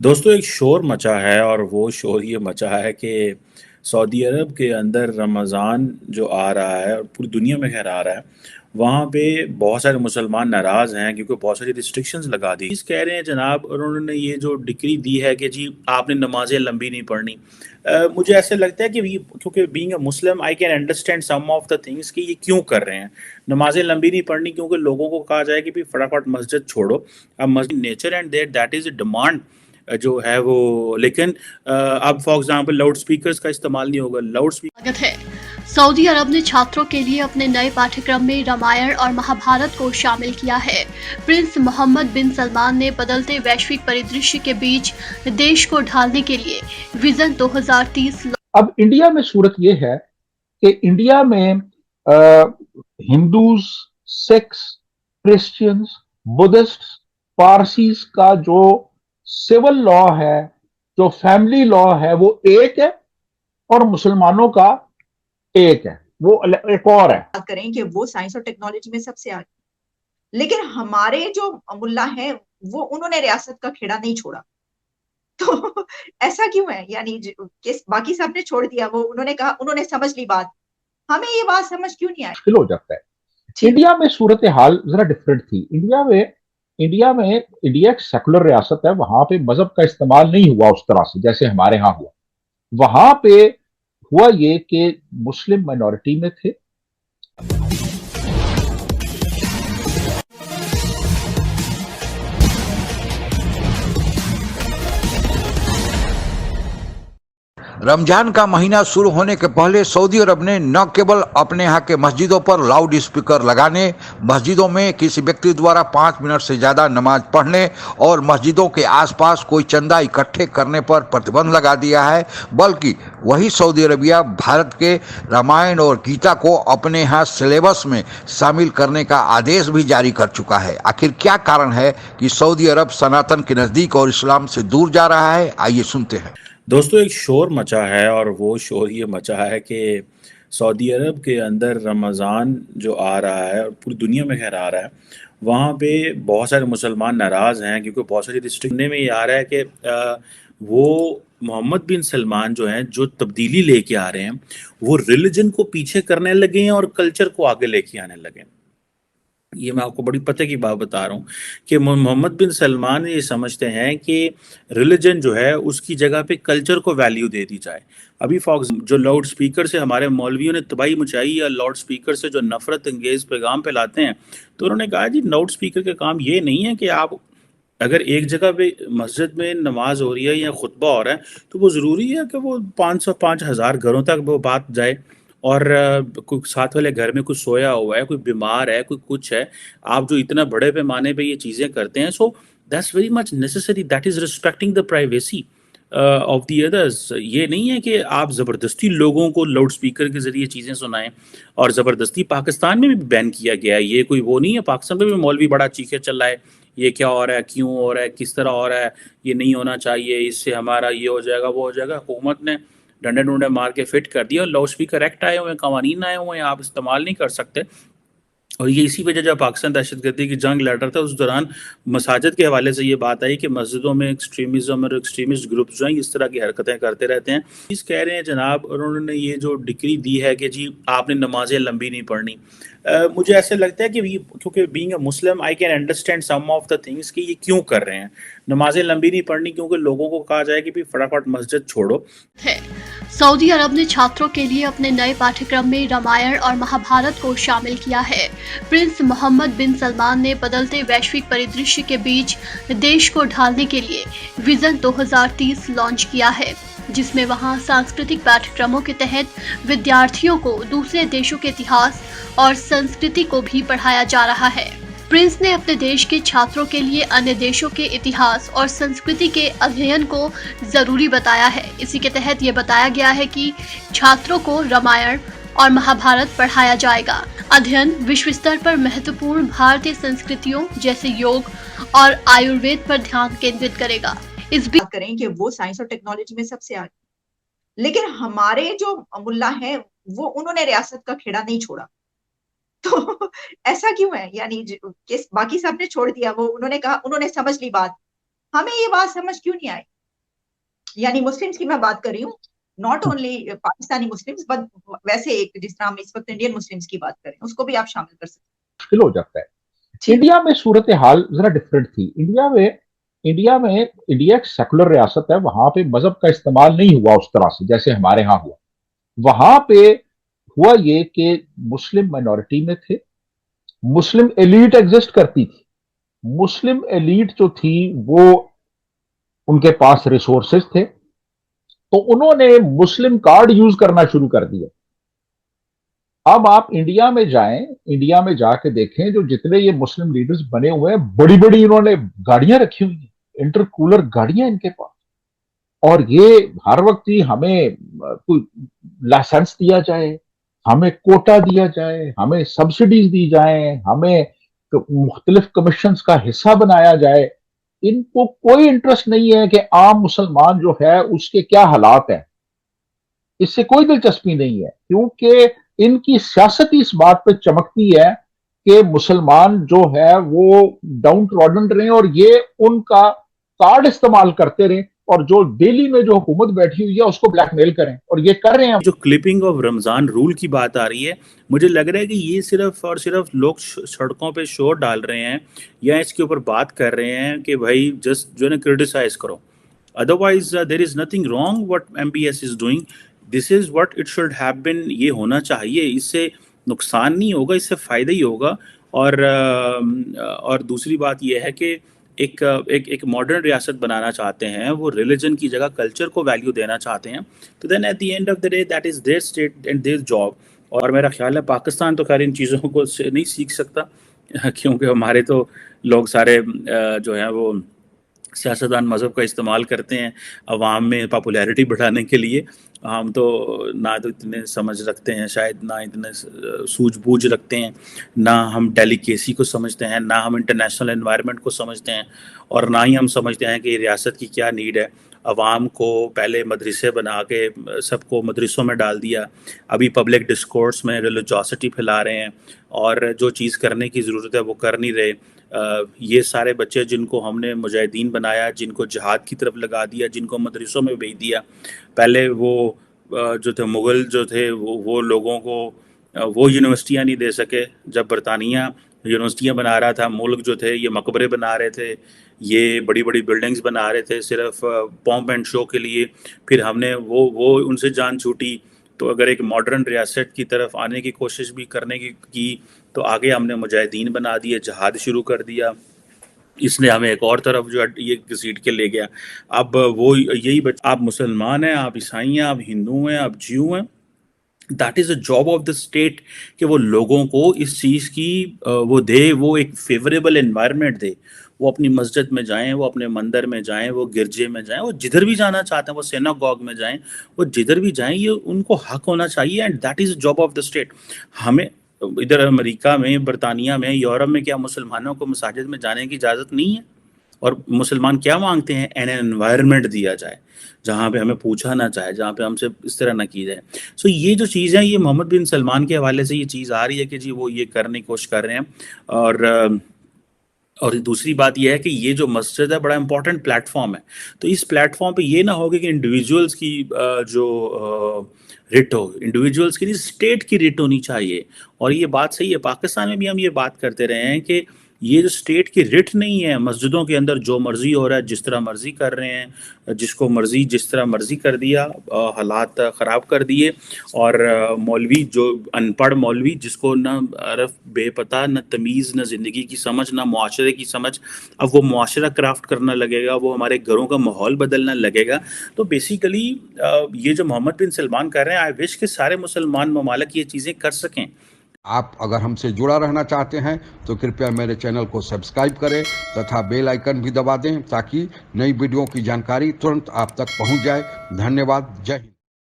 दोस्तों एक शोर मचा है और वो शोर ये मचा है कि सऊदी अरब के अंदर रमज़ान जो आ रहा है और पूरी दुनिया में खैर आ रहा है। वहाँ पे बहुत सारे मुसलमान नाराज़ हैं क्योंकि बहुत सारी रिस्ट्रिक्शंस लगा दी। इस कह रहे हैं जनाब, और उन्होंने ये जो डिक्री दी है कि जी आपने नमाजें लंबी नहीं पढ़नी। मुझे ऐसे लगता है कि क्योंकि being a Muslim I can understand some of the things कि ये क्यों कर रहे हैं। नमाजें लंबी नहीं पढ़नी क्योंकि लोगों को कहा जाए कि भाई फटाफट मस्जिद छोड़ो। अब मस्जिद nature and there that is a demand जो है वो। लेकिन अब फॉर एग्जांपल लाउड स्पीकर्स का इस्तेमाल नहीं होगा। लाउड स्पीकर स्वागत है। सऊदी अरब ने छात्रों के लिए अपने नए पाठ्यक्रम में रामायण और महाभारत को शामिल किया है। प्रिंस मोहम्मद बिन सलमान ने बदलते वैश्विक परिदृश्य के बीच देश को ढालने के लिए विजन 2030। अब इंडिया में सूरत ये है कि इंडिया में Hindus, Sikhs, Christians, Buddhist, Parsis का जो सिविल लॉ है, जो फैमिली लॉ है, वो एक है और मुसलमानों का एक है, वो एक और है। बात करें कि वो साइंस और टेक्नोलॉजी में सबसे आगे, लेकिन हमारे जो मुल्ला है वो उन्होंने रियासत का खेड़ा नहीं छोड़ा। तो ऐसा क्यों है? यानी बाकी सब ने छोड़ दिया, वो उन्होंने कहा, उन्होंने समझ ली बात, हमें ये बात समझ क्यों नहीं आई? मुश्किल हो जाता है। इंडिया में सूरत हाल जरा डिफरेंट थी। इंडिया एक सेकुलर रियासत है, वहां पे मजहब का इस्तेमाल नहीं हुआ उस तरह से जैसे हमारे यहाँ हुआ। वहां पे हुआ ये कि मुस्लिम माइनॉरिटी में थे। रमजान का महीना शुरू होने के पहले सऊदी अरब ने न केवल अपने यहाँ के मस्जिदों पर लाउड स्पीकर लगाने, मस्जिदों में किसी व्यक्ति द्वारा 5 मिनट से ज्यादा नमाज पढ़ने और मस्जिदों के आसपास कोई चंदा इकट्ठे करने पर प्रतिबंध लगा दिया है, बल्कि वही सऊदी अरबिया भारत के रामायण और गीता को अपने यहाँ सिलेबस में शामिल करने का आदेश भी जारी कर चुका है। आखिर क्या कारण है कि सऊदी अरब सनातन के नजदीक और इस्लाम से दूर जा रहा है? आइए सुनते हैं। दोस्तों एक शोर मचा है और वो शोर ये मचा है कि सऊदी अरब के अंदर रमज़ान जो आ रहा है और पूरी दुनिया में खैर आ रहा है। वहाँ पे बहुत सारे मुसलमान नाराज़ हैं क्योंकि बहुत सारी रिस्ट्रिक्शन में ये आ रहा है कि वो मोहम्मद बिन सलमान जो हैं, जो तब्दीली लेके आ रहे हैं, वो रिलीजन को पीछे करने लगे हैं और कल्चर को आगे लेके आने लगे हैं। ये मैं आपको बड़ी पते की बात बता रहा हूँ कि मोहम्मद बिन सलमान ये समझते हैं कि रिलीजन जो है उसकी जगह पे कल्चर को वैल्यू दे दी जाए। अभी फॉक्स जो लाउड स्पीकर से हमारे मौलवियों ने तबाही मचाई, या लाउड स्पीकर से जो नफरत अंगेज पैगाम फैलाते हैं, तो उन्होंने कहा जी लाउड स्पीकर का काम ये नहीं है कि आप अगर एक जगह पे मस्जिद में नमाज हो रही है या खुतबा हो रहा है तो वो ज़रूरी है कि वो 500 5,000 घरों तक वो बात जाए। और कोई साथ वाले घर में कुछ सोया हुआ है, कोई बीमार है, कोई कुछ है, आप जो इतना बड़े पैमाने पे ये चीज़ें करते हैं, so that's very much necessary, that is respecting the privacy of the others. ये नहीं है कि आप ज़बरदस्ती लोगों को लाउड स्पीकर के ज़रिए चीज़ें सुनाएं। और ज़बरदस्ती पाकिस्तान में भी बैन किया गया है, ये कोई वो नहीं है। पाकिस्तान में भी मौलवी बड़ा चीखे चल रहा है, ये क्या हो रहा है, क्यों हो रहा है, किस तरह हो रहा है, ये नहीं होना चाहिए, इससे हमारा ये हो जाएगा, वो हो जाएगा। हुकूमत ने डंडे डुंडे मार के फिट कर दिया और लाउड स्पीकर एक्ट आए हुए हैं, कवानीन आए हुए हैं, आप इस्तेमाल नहीं कर सकते। और ये इसी वजह जब पाकिस्तान दहशतगर्दी की जंग लड़ रहा था उस दौरान मसाजिद के हवाले से ये बात आई कि मस्जिदों में एक्सट्रीमिज्म और एक्सट्रीमिस्ट ग्रुप जो हैं इस तरह की हरकतें करते रहते हैं। इस कह रहे हैं जनाब, और उन्होंने ये जो डिक्री दी है कि जी आपने नमाजें लंबी नहीं पढ़नी। मुझे ऐसे लगता है कि क्योंकि being a Muslim I can understand some of the things कि ये क्यों कर रहे हैं। नमाजें लंबी नहीं पढ़नी क्योंकि लोगों को कहा जाए कि भाई फटाफट मस्जिद छोड़ो। है। सऊदी अरब ने छात्रों के लिए अपने नए पाठ्यक्रम में रामायण और महाभारत को शामिल किया है। प्रिंस मोहम्मद बिन सलमान ने बदलते वैश्विक परिदृश्य के बीच देश को ढालने के लिए विजन 2030 लॉन्च किया है, जिसमें वहां सांस्कृतिक पाठ्यक्रमों के तहत विद्यार्थियों को दूसरे देशों के इतिहास और संस्कृति को भी पढ़ाया जा रहा है। प्रिंस ने अपने देश के छात्रों के लिए अन्य देशों के इतिहास और संस्कृति के अध्ययन को जरूरी बताया है। इसी के तहत ये बताया गया है कि छात्रों को रामायण और महाभारत पढ़ाया जाएगा। अध्ययन विश्व स्तर पर महत्वपूर्ण भारतीय संस्कृतियों जैसे योग और आयुर्वेद पर ध्यान केंद्रित करेगा। इस बात करें कि वो साइंस और टेक्नोलॉजी में सबसे आगे, लेकिन हमारे जो मुल्ला है वो उन्होंने रियासत का खेड़ा नहीं छोड़ा। तो ऐसा क्यों है? यानी बाकी सब ने छोड़ दिया, वो उन्होंने कहा, उन्होंने समझ ली बात, हमें ये बात समझ क्यों नहीं आई? यानी मुस्लिम्स की मैं बात कर रही हूँ, not only Pakistani Muslims but वैसे एक जिस तरह हम इस वक्त इंडियन मुस्लिम्स की बात करें, उसको भी आप शामिल कर सकते मुश्किल हो जाता है। हैं। इंडिया में सूरत हाल जरा डिफरेंट थी। इंडिया एक सेकुलर रियासत है, वहां पे मजहब का इस्तेमाल नहीं हुआ उस तरह से जैसे हमारे यहाँ हुआ। वहां पे हुआ ये कि मुस्लिम माइनॉरिटी में थे, मुस्लिम एलीट एग्जिस्ट करती थी। मुस्लिम एलीट जो थी वो, उनके पास रिसोर्सेज थे, तो उन्होंने मुस्लिम कार्ड यूज करना शुरू कर दिया। अब आप इंडिया में जाएं, इंडिया में जाके देखें, जो जितने ये मुस्लिम लीडर्स बने हुए हैं, बड़ी बड़ी इन्होंने गाड़ियां रखी हुई हैं, इंटरकूलर गाड़ियां इनके पास। और ये हर वक्त ही हमें कोई लाइसेंस दिया जाए, हमें कोटा दिया जाए, हमें सब्सिडीज दी जाए, हमें मुख्तलिफ कमीशन का हिस्सा बनाया जाए। इनको कोई इंटरेस्ट नहीं है कि आम मुसलमान जो है उसके क्या हालात हैं, इससे कोई दिलचस्पी नहीं है, क्योंकि इनकी सियासत इस बात पे चमकती है कि मुसलमान जो है वो डाउन ट्रॉडन रहे और ये उनका कार्ड इस्तेमाल करते रहे, और जो दिल्ली में जो हुकूमत बैठी हुई है उसको ब्लैकमेल करें, और ये कर रहे हैं। जो क्लिपिंग ऑफ रमज़ान रूल की बात आ रही है, मुझे लग रहा है कि ये सिर्फ और सिर्फ लोग सड़कों पे शोर डाल रहे हैं या इसके ऊपर बात कर रहे हैं कि भाई जस्ट जो है ना क्रिटिसाइज करो। Otherwise there is nothing wrong what MBS is doing, this is what it should have been, ये होना चाहिए। इससे नुकसान नहीं होगा, इससे फ़ायदा ही होगा। और दूसरी बात यह है कि एक मॉडर्न रियासत बनाना चाहते हैं, वो रिलीजन की जगह कल्चर को वैल्यू देना चाहते हैं, तो then at the end of the day that is their state and their job. और मेरा ख्याल है पाकिस्तान तो खैर इन चीज़ों को नहीं सीख सकता क्योंकि हमारे तो लोग सारे जो हैं वो सियासतदान मज़हब का इस्तेमाल करते हैं अवाम में पॉपुलैरिटी बढ़ाने के लिए। हम तो ना तो इतने समझ रखते हैं शायद, ना इतने सूझबूझ रखते हैं, ना हम डेलिकेसी को समझते हैं, ना हम इंटरनेशनल एनवायरनमेंट को समझते हैं, और ना ही हम समझते हैं कि रियासत की क्या नीड है। अवाम को पहले मदरसे बना के सबको मदरसों में डाल दिया, अभी पब्लिक डिस्कोर्स में रिलीजियोसिटी फैला रहे हैं, और जो चीज़ करने की ज़रूरत है वो कर नहीं रहे। ये सारे बच्चे जिनको हमने मुजाहिदीन बनाया, जिनको जिहाद की तरफ लगा दिया, जिनको मदरसों में भेज दिया, पहले वो जो थे मुग़ल जो थे वो लोगों को वो यूनिवर्सिटियाँ नहीं दे सके। जब बरतानिया यूनिवर्सिटियाँ बना रहा था, मुल्क जो थे ये मकबरे बना रहे थे, ये बड़ी बड़ी बिल्डिंग्स बना रहे थे सिर्फ पॉम्प एंड शो के लिए। फिर हमने वो उनसे जान छूटी। तो अगर एक मॉडर्न रियासत की तरफ आने की कोशिश भी करने की तो आगे हमने मुजाहिदीन बना दिए, जहाद शुरू कर दिया, इसने हमें एक और तरफ जो है ये घसीट के ले गया। अब वो यही आप मुसलमान हैं, आप ईसाई हैं, आप हिंदू हैं, आप ज्यू हैं, that is a job of the state कि वो लोगों को इस चीज़ की वो दे, वो एक फेवरेबल एनवायरनमेंट दे। वो अपनी मस्जिद में जाएं, वो अपने मंदिर में जाएं, वो गिरजे में जाएं, वो जिधर भी जाना चाहते हैं, वो सिनागॉग में जाएं, वो जिधर भी जाएं, ये उनको हक होना चाहिए, and that is job of the state. हमें इधर अमेरिका में, बरतानिया में, यूरोप में क्या मुसलमानों को मसाजिद में जाने की इजाज़त नहीं है? और मुसलमान क्या मांगते हैं? एन एनवायरनमेंट दिया जाए जहाँ पे हमें पूछा ना जाए, जहाँ पे हमसे इस तरह ना की जाए। सो ये जो चीज़ है, ये मोहम्मद बिन सलमान के हवाले से ये चीज़ आ रही है कि जी वो ये करने की कोशिश कर रहे हैं। और दूसरी बात यह है कि ये जो मस्जिद है बड़ा इंपॉर्टेंट प्लेटफॉर्म है, तो इस प्लेटफॉर्म पे ये ना होगा कि इंडिविजुअल्स की जो रिट हो, इंडिविजुअल्स की नहीं, स्टेट की रिट होनी चाहिए। और ये बात सही है, पाकिस्तान में भी हम ये बात करते रहे हैं कि ये जो स्टेट की रिट नहीं है, मस्जिदों के अंदर जो मर्जी हो रहा है, जिस तरह मर्जी कर रहे हैं, जिसको मर्जी जिस तरह मर्जी कर दिया, हालात ख़राब कर दिए। और मौलवी जो अनपढ़ मौलवी, जिसको ना अरफ बेपता, न तमीज़, न ज़िंदगी की समझ, ना मुआशरे की समझ, अब वो मुआशरा क्राफ्ट करना लगेगा, वो हमारे घरों का माहौल बदलना लगेगा। तो बेसिकली ये जो मोहम्मद बिन सलमान कर रहे हैं, आई विश कि सारे मुसलमान ममालिक ये चीज़ें कर सकें। आप अगर हमसे जुड़ा रहना चाहते हैं तो कृपया मेरे चैनल को सब्सक्राइब करें तथा बेल आइकन भी दबा दें ताकि नई वीडियो की जानकारी तुरंत आप तक पहुंच जाए। धन्यवाद। जय हिंद।